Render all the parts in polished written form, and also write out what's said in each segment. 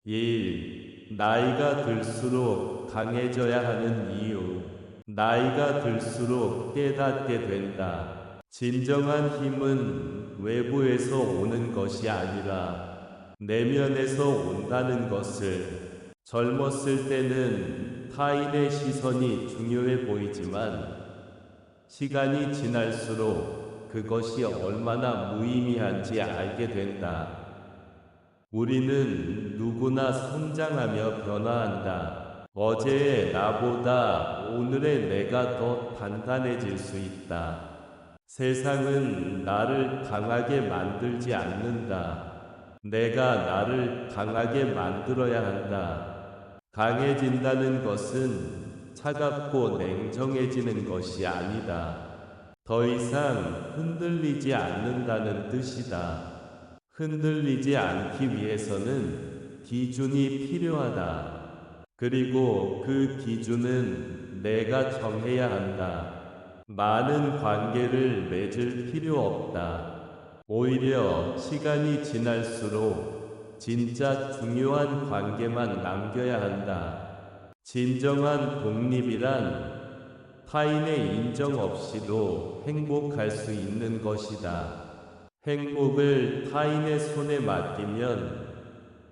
1. 나이가 들수록 강해져야 하는 이유. 나이가 들수록 깨닫게 된다. 진정한 힘은 외부에서 오는 것이 아니라 내면에서 온다는 것을. 젊었을 때는 타인의 시선이 중요해 보이지만 시간이 지날수록 그것이 얼마나 무의미한지 알게 된다. 우리는 누구나 성장하며 변화한다. 어제의 나보다 오늘의 내가 더 단단해질 수 있다. 세상은 나를 강하게 만들지 않는다. 내가 나를 강하게 만들어야 한다. 강해진다는 것은 차갑고 냉정해지는 것이 아니다. 더 이상 흔들리지 않는다는 뜻이다. 흔들리지 않기 위해서는 기준이 필요하다. 그리고 그 기준은 내가 정해야 한다. 많은 관계를 맺을 필요 없다. 오히려 시간이 지날수록 진짜 중요한 관계만 남겨야 한다. 진정한 독립이란 타인의 인정 없이도 행복할 수 있는 것이다. 행복을 타인의 손에 맡기면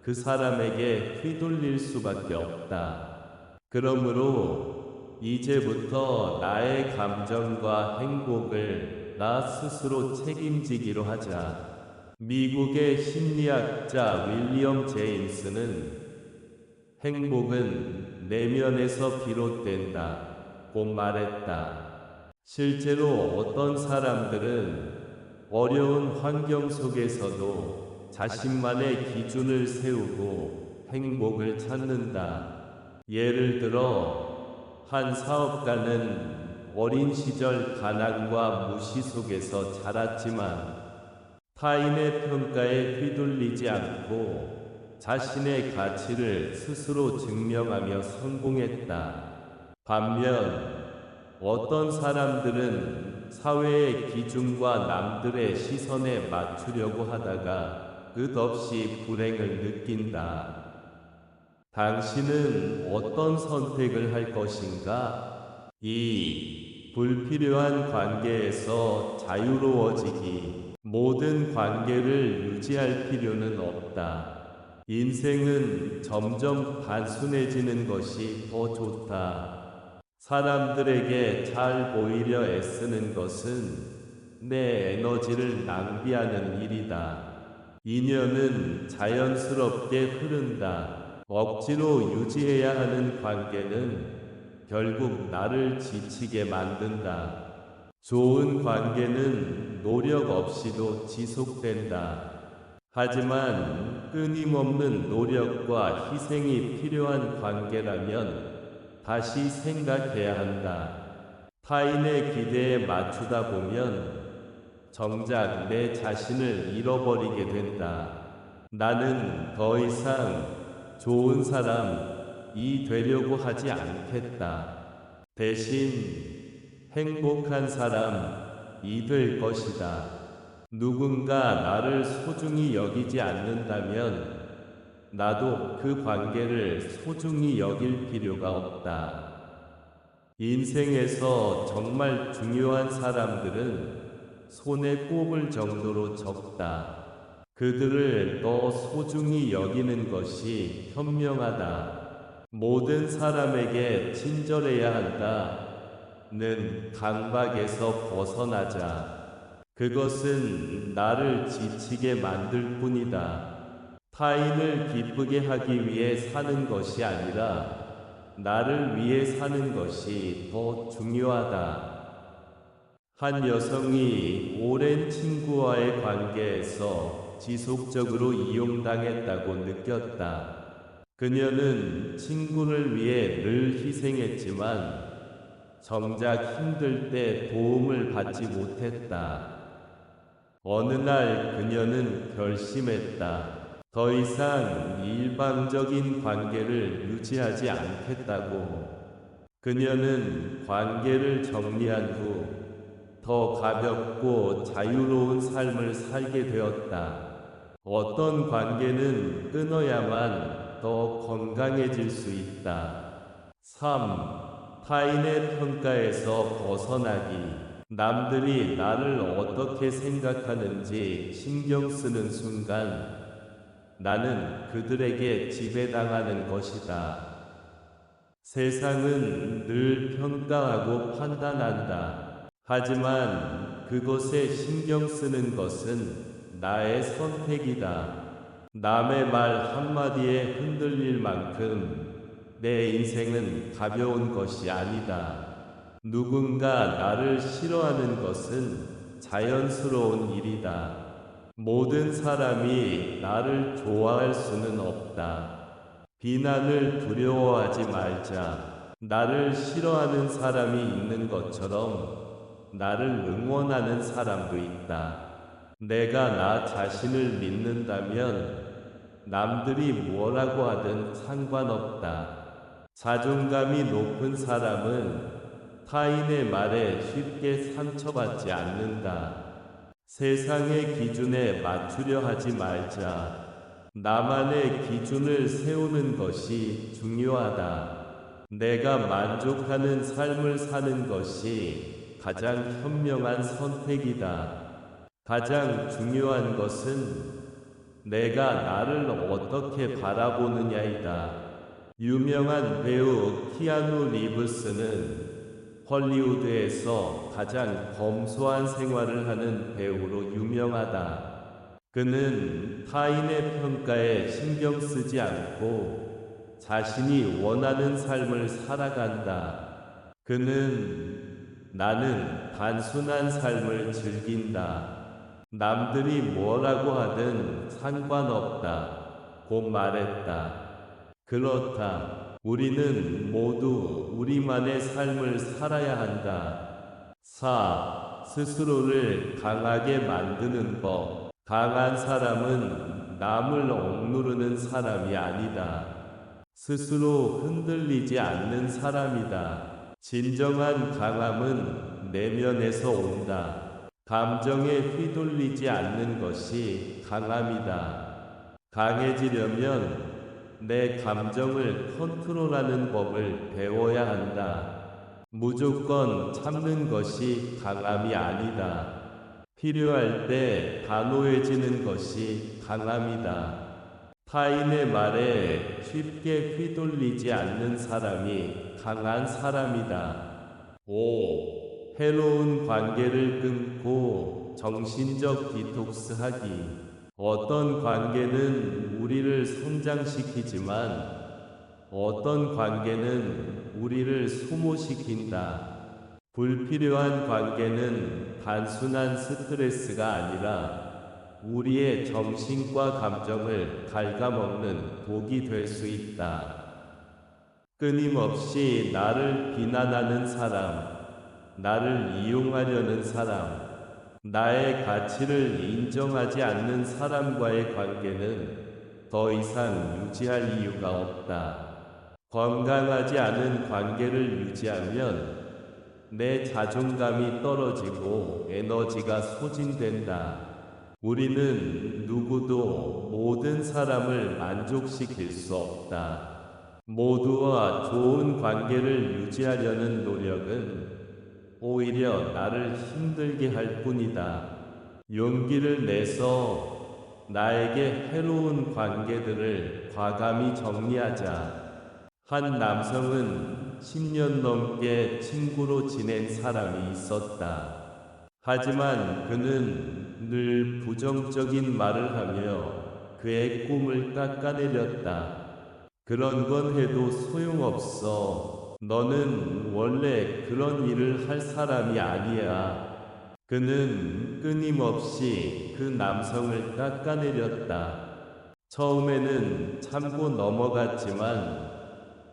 그 사람에게 휘둘릴 수밖에 없다. 그러므로 이제부터 나의 감정과 행복을 나 스스로 책임지기로 하자. 미국의 심리학자 윌리엄 제임스는 행복은 내면에서 비롯된다 고 말했다. 실제로 어떤 사람들은 어려운 환경 속에서도 자신만의 기준을 세우고 행복을 찾는다. 예를 들어, 한 사업가는 어린 시절 가난과 무시 속에서 자랐지만 타인의 평가에 휘둘리지 않고 자신의 가치를 스스로 증명하며 성공했다. 반면 어떤 사람들은 사회의 기준과 남들의 시선에 맞추려고 하다가 끝없이 불행을 느낀다. 당신은 어떤 선택을 할 것인가? 2. 불필요한 관계에서 자유로워지기. 모든 관계를 유지할 필요는 없다. 인생은 점점 단순해지는 것이 더 좋다. 사람들에게 잘 보이려 애쓰는 것은 내 에너지를 낭비하는 일이다. 인연은 자연스럽게 흐른다. 억지로 유지해야 하는 관계는 결국 나를 지치게 만든다. 좋은 관계는 노력 없이도 지속된다. 하지만 끊임없는 노력과 희생이 필요한 관계라면 다시 생각해야 한다. 타인의 기대에 맞추다 보면 정작 내 자신을 잃어버리게 된다. 나는 더 이상 좋은 사람이 되려고 하지 않겠다. 대신 행복한 사람이 될 것이다. 누군가 나를 소중히 여기지 않는다면 나도 그 관계를 소중히 여길 필요가 없다. 인생에서 정말 중요한 사람들은 손에 꼽을 정도로 적다. 그들을 더 소중히 여기는 것이 현명하다. 모든 사람에게 친절해야 한다는 강박에서 벗어나자. 그것은 나를 지치게 만들 뿐이다. 타인을 기쁘게 하기 위해 사는 것이 아니라 나를 위해 사는 것이 더 중요하다. 한 여성이 오랜 친구와의 관계에서 지속적으로 이용당했다고 느꼈다. 그녀는 친구를 위해 늘 희생했지만 정작 힘들 때 도움을 받지 못했다. 어느 날 그녀는 결심했다. 더 이상 일방적인 관계를 유지하지 않겠다고. 그녀는 관계를 정리한 후 더 가볍고 자유로운 삶을 살게 되었다. 어떤 관계는 끊어야만 더 건강해질 수 있다. 3. 타인의 평가에서 벗어나기. 남들이 나를 어떻게 생각하는지 신경 쓰는 순간 나는 그들에게 지배당하는 것이다. 세상은 늘 평가하고 판단한다. 하지만 그것에 신경 쓰는 것은 나의 선택이다. 남의 말 한마디에 흔들릴 만큼 내 인생은 가벼운 것이 아니다. 누군가 나를 싫어하는 것은 자연스러운 일이다. 모든 사람이 나를 좋아할 수는 없다. 비난을 두려워하지 말자. 나를 싫어하는 사람이 있는 것처럼 나를 응원하는 사람도 있다. 내가 나 자신을 믿는다면 남들이 뭐라고 하든 상관없다. 자존감이 높은 사람은 타인의 말에 쉽게 상처받지 않는다. 세상의 기준에 맞추려 하지 말자. 나만의 기준을 세우는 것이 중요하다. 내가 만족하는 삶을 사는 것이 가장 현명한 선택이다. 가장 중요한 것은 내가 나를 어떻게 바라보느냐이다. 유명한 배우 키아누 리브스는 헐리우드에서 가장 검소한 생활을 하는 배우로 유명하다. 그는 타인의 평가에 신경 쓰지 않고 자신이 원하는 삶을 살아간다. 그는 나는 단순한 삶을 즐긴다. 남들이 뭐라고 하든 상관없다. 고 말했다. 그렇다. 우리는 모두 우리만의 삶을 살아야 한다. 4. 스스로를 강하게 만드는 법. 강한 사람은 남을 억누르는 사람이 아니다. 스스로 흔들리지 않는 사람이다. 진정한 강함은 내면에서 온다. 감정에 휘둘리지 않는 것이 강함이다. 강해지려면 내 감정을 컨트롤하는 법을 배워야 한다. 무조건 참는 것이 강함이 아니다. 필요할 때 단호해지는 것이 강함이다. 타인의 말에 쉽게 휘둘리지 않는 사람이 강한 사람이다. 5. 해로운 관계를 끊고 정신적 디톡스하기. 어떤 관계는 우리를 성장시키지만 어떤 관계는 우리를 소모시킨다. 불필요한 관계는 단순한 스트레스가 아니라 우리의 정신과 감정을 갉아먹는 독이 될 수 있다. 끊임없이 나를 비난하는 사람, 나를 이용하려는 사람, 나의 가치를 인정하지 않는 사람과의 관계는 더 이상 유지할 이유가 없다. 건강하지 않은 관계를 유지하면 내 자존감이 떨어지고 에너지가 소진된다. 우리는 누구도 모든 사람을 만족시킬 수 없다. 모두와 좋은 관계를 유지하려는 노력은 오히려 나를 힘들게 할 뿐이다. 용기를 내서 나에게 해로운 관계들을 과감히 정리하자. 한 남성은 10년 넘게 친구로 지낸 사람이 있었다. 하지만 그는 늘 부정적인 말을 하며 그의 꿈을 깎아내렸다. 그런 건 해도 소용없어. 너는 원래 그런 일을 할 사람이 아니야. 그는 끊임없이 그 남성을 깎아내렸다. 처음에는 참고 넘어갔지만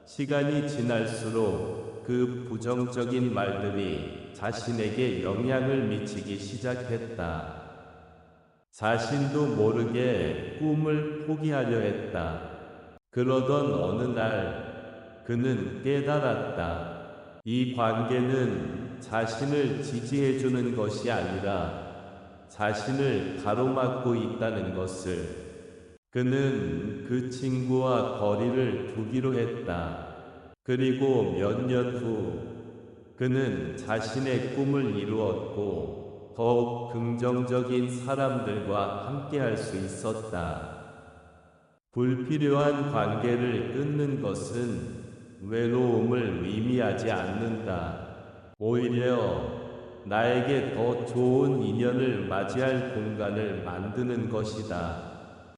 시간이 지날수록 그 부정적인 말들이 자신에게 영향을 미치기 시작했다. 자신도 모르게 꿈을 포기하려 했다. 그러던 어느 날 그는 깨달았다. 이 관계는 자신을 지지해주는 것이 아니라 자신을 가로막고 있다는 것을. 그는 그 친구와 거리를 두기로 했다. 그리고 몇 년 후, 그는 자신의 꿈을 이루었고, 더욱 긍정적인 사람들과 함께할 수 있었다. 불필요한 관계를 끊는 것은 외로움을 의미하지 않는다. 오히려 나에게 더 좋은 인연을 맞이할 공간을 만드는 것이다.